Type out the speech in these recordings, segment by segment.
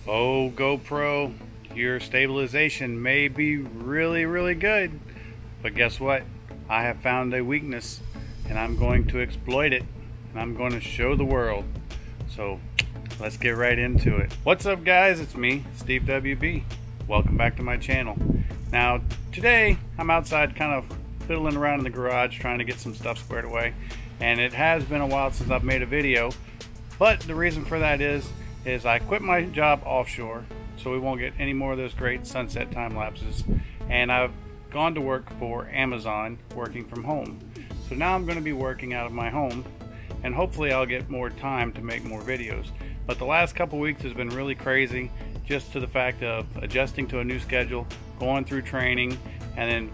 Oh, GoPro, your stabilization may be really good, but guess what? I have found a weakness and I'm going to exploit it, and I'm going to show the world. So let's get right into it. What's up, guys? It's me, Steve WB. Welcome back to my channel. Now today I'm outside kind of fiddling around in the garage trying to get some stuff squared away, and it has been a while since I've made a video, but the reason for that is I quit my job offshore, so we won't get any more of those great sunset time lapses, and I've gone to work for Amazon working from home. So now I'm going to be working out of my home, and hopefully I'll get more time to make more videos. But the last couple weeks has been really crazy, just to the fact of adjusting to a new schedule, going through training, and then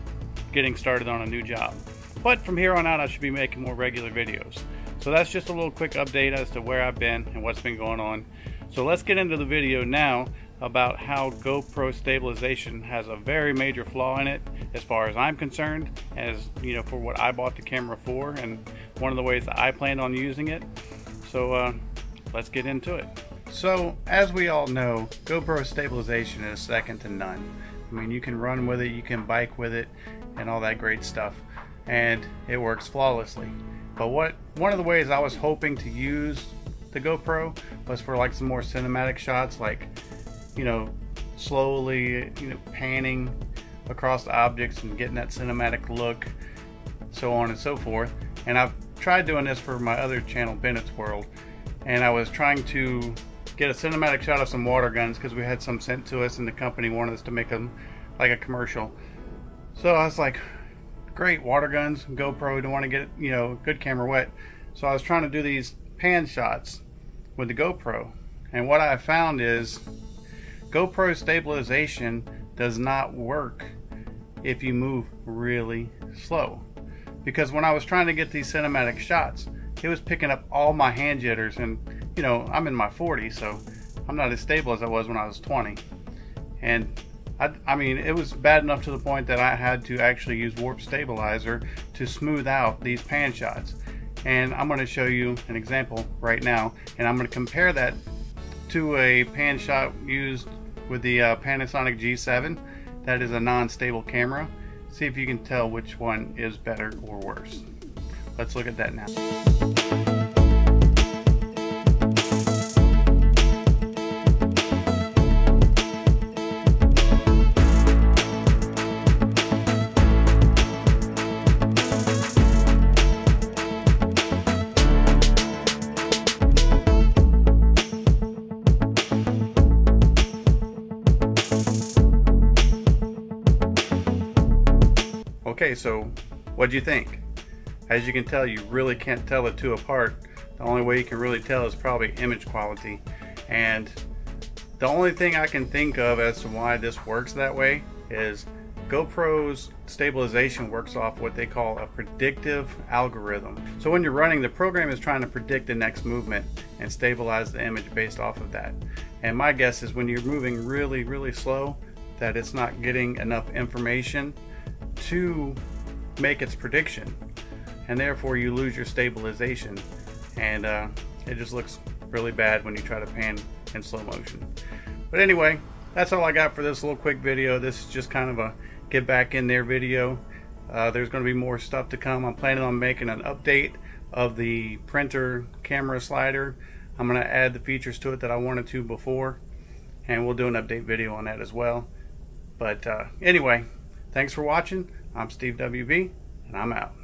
getting started on a new job. But from here on out I should be making more regular videos. So that's just a little quick update as to where I've been and what's been going on. So let's get into the video now about how GoPro stabilization has a very major flaw in it as far as I'm concerned, as you know, for what I bought the camera for and one of the ways that I planned on using it. So let's get into it. So as we all know, GoPro stabilization is second to none. I mean, you can run with it, you can bike with it, and all that great stuff, and it works flawlessly. But one of the ways I was hoping to use the GoPro was for like some more cinematic shots, like, you know, slowly, you know, panning across the objects and getting that cinematic look, so on and so forth. And I've tried doing this for my other channel, Bennett's World, and I was trying to get a cinematic shot of some water guns because we had some sent to us and the company wanted us to make them like a commercial. So I was like, great, water guns, GoPro, don't want to get, you know, good camera wet. So I was trying to do these pan shots with the GoPro, and what I found is GoPro stabilization does not work if you move really slow, because when I was trying to get these cinematic shots, it was picking up all my hand jitters, and you know, I'm in my 40s, so I'm not as stable as I was when I was 20. And I mean, it was bad enough to the point that I had to actually use warp stabilizer to smooth out these pan shots. And I'm going to show you an example right now, and I'm going to compare that to a pan shot used with the Panasonic G7. That is a non-stable camera. See if you can tell which one is better or worse. Let's look at that now. Okay, so what do you think? As you can tell, you really can't tell the two apart. The only way you can really tell is probably image quality. And the only thing I can think of as to why this works that way is GoPro's stabilization works off what they call a predictive algorithm. So when you're running, the program is trying to predict the next movement and stabilize the image based off of that. And my guess is when you're moving really slow, that it's not getting enough information to make its prediction, and therefore you lose your stabilization, and it just looks really bad when you try to pan in slow motion. But anyway, that's all I got for this little quick video. This is just kind of a get back in there video. There's going to be more stuff to come. I'm planning on making an update of the printer camera slider. I'm going to add the features to it that I wanted to before, and we'll do an update video on that as well. But anyway, thanks for watching. I'm Steve WB, and I'm out.